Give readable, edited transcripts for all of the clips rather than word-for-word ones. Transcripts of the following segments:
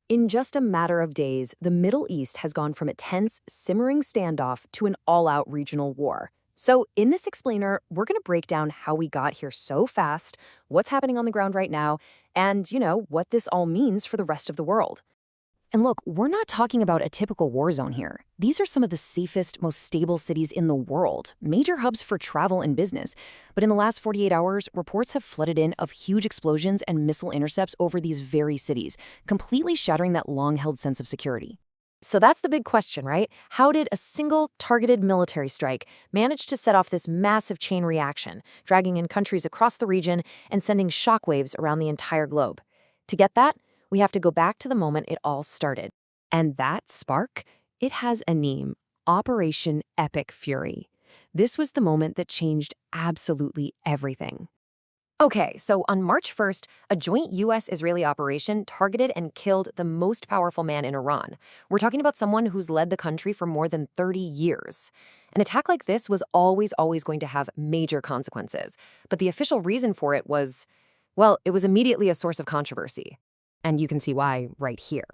In just a matter of days, the Middle East has gone from a tense, simmering standoff to an all-out regional war. So in this explainer, we're going to break down how we got here so fast, what's happening on the ground right now, and, what this all means for the rest of the world. And look, we're not talking about a typical war zone here. These are some of the safest, most stable cities in the world, major hubs for travel and business. But in the last 48 hours, reports have flooded in of huge explosions and missile intercepts over these very cities, completely shattering that long-held sense of security. So that's the big question, right? How did a single targeted military strike manage to set off this massive chain reaction, dragging in countries across the region and sending shockwaves around the entire globe? To get that, we have to go back to the moment it all started. And that spark, it has a name: Operation Epic Fury. This was the moment that changed absolutely everything. Okay, so on March 1st, a joint U.S.-Israeli operation targeted and killed the most powerful man in Iran. We're talking about someone who's led the country for more than 30 years. An attack like this was always going to have major consequences. But the official reason for it was, well, it was immediately a source of controversy. And you can see why right here.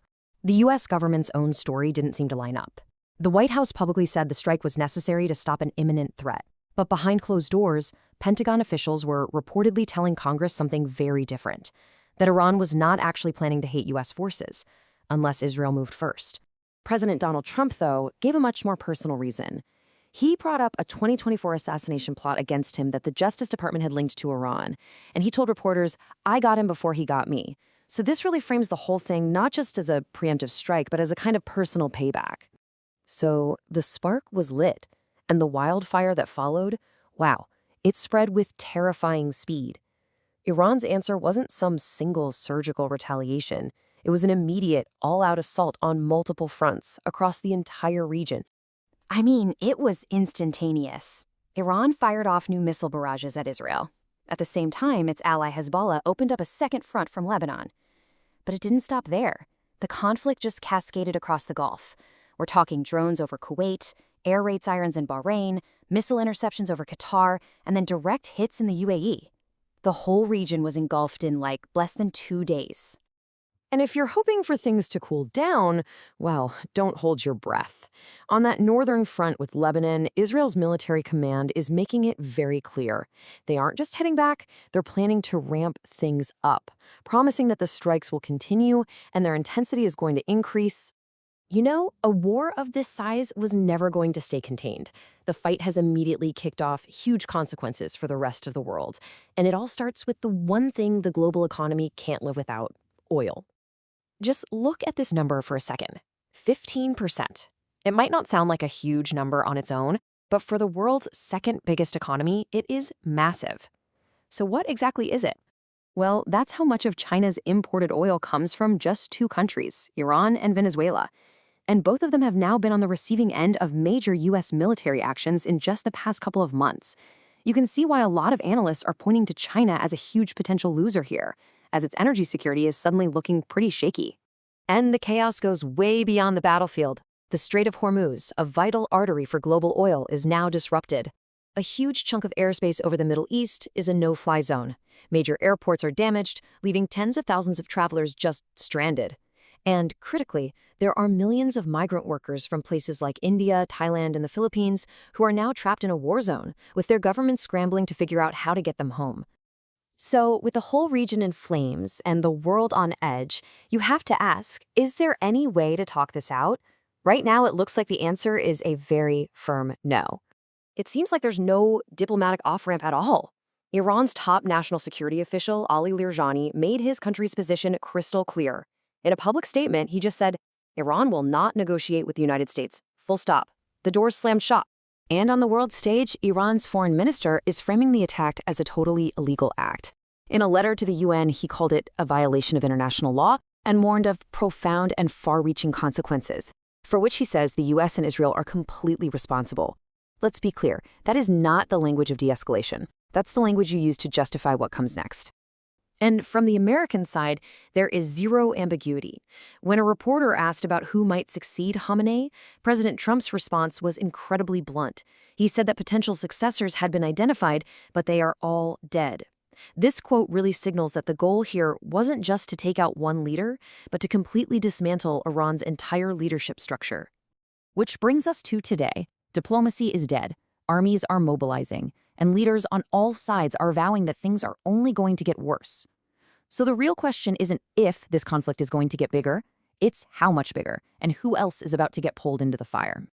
The U.S. government's own story didn't seem to line up. The White House publicly said the strike was necessary to stop an imminent threat. But behind closed doors, Pentagon officials were reportedly telling Congress something very different: that Iran was not actually planning to hate U.S. forces, unless Israel moved first. President Donald Trump, though, gave a much more personal reason. He brought up a 2024 assassination plot against him that the Justice Department had linked to Iran, and he told reporters, "I got him before he got me." So this really frames the whole thing not just as a preemptive strike, but as a kind of personal payback. So the spark was lit, and the wildfire that followed, wow, it spread with terrifying speed. Iran's answer wasn't some single surgical retaliation. It was an immediate, all-out assault on multiple fronts across the entire region. I mean, it was instantaneous. Iran fired off new missile barrages at Israel. At the same time, its ally Hezbollah opened up a second front from Lebanon. But it didn't stop there. The conflict just cascaded across the Gulf. We're talking drones over Kuwait, air raid sirens in Bahrain, missile interceptions over Qatar, and then direct hits in the UAE. The whole region was engulfed in less than 2 days. And if you're hoping for things to cool down, well, don't hold your breath. On that northern front with Lebanon, Israel's military command is making it very clear. They aren't just heading back, they're planning to ramp things up, promising that the strikes will continue and their intensity is going to increase. A war of this size was never going to stay contained. The fight has immediately kicked off huge consequences for the rest of the world. And it all starts with the one thing the global economy can't live without: oil. Just look at this number for a second. 15%. It might not sound like a huge number on its own, but for the world's second biggest economy, it is massive. So what exactly is it? Well, that's how much of China's imported oil comes from just two countries, Iran and Venezuela. And both of them have now been on the receiving end of major U.S. military actions in just the past couple of months. You can see why a lot of analysts are pointing to China as a huge potential loser here, as its energy security is suddenly looking pretty shaky. And the chaos goes way beyond the battlefield. The Strait of Hormuz, a vital artery for global oil, is now disrupted. A huge chunk of airspace over the Middle East is a no-fly zone. Major airports are damaged, leaving tens of thousands of travelers just stranded. And critically, there are millions of migrant workers from places like India, Thailand, and the Philippines who are now trapped in a war zone, with their governments scrambling to figure out how to get them home. So, with the whole region in flames and the world on edge, you have to ask, is there any way to talk this out? Right now, it looks like the answer is a very firm no. It seems like there's no diplomatic off-ramp at all. Iran's top national security official, Ali Larijani, made his country's position crystal clear. In a public statement, he just said, Iran will not negotiate with the United States. Full stop. The door's slammed shut. And on the world stage, Iran's foreign minister is framing the attack as a totally illegal act. In a letter to the UN, he called it a violation of international law and warned of profound and far-reaching consequences, for which he says the US and Israel are completely responsible. Let's be clear, that is not the language of de-escalation. That's the language you use to justify what comes next. And from the American side, there is zero ambiguity. When a reporter asked about who might succeed Khamenei, President Trump's response was incredibly blunt. He said that potential successors had been identified, but they are all dead. This quote really signals that the goal here wasn't just to take out one leader, but to completely dismantle Iran's entire leadership structure. Which brings us to today. Diplomacy is dead, armies are mobilizing, and leaders on all sides are vowing that things are only going to get worse. So the real question isn't if this conflict is going to get bigger, it's how much bigger, and who else is about to get pulled into the fire.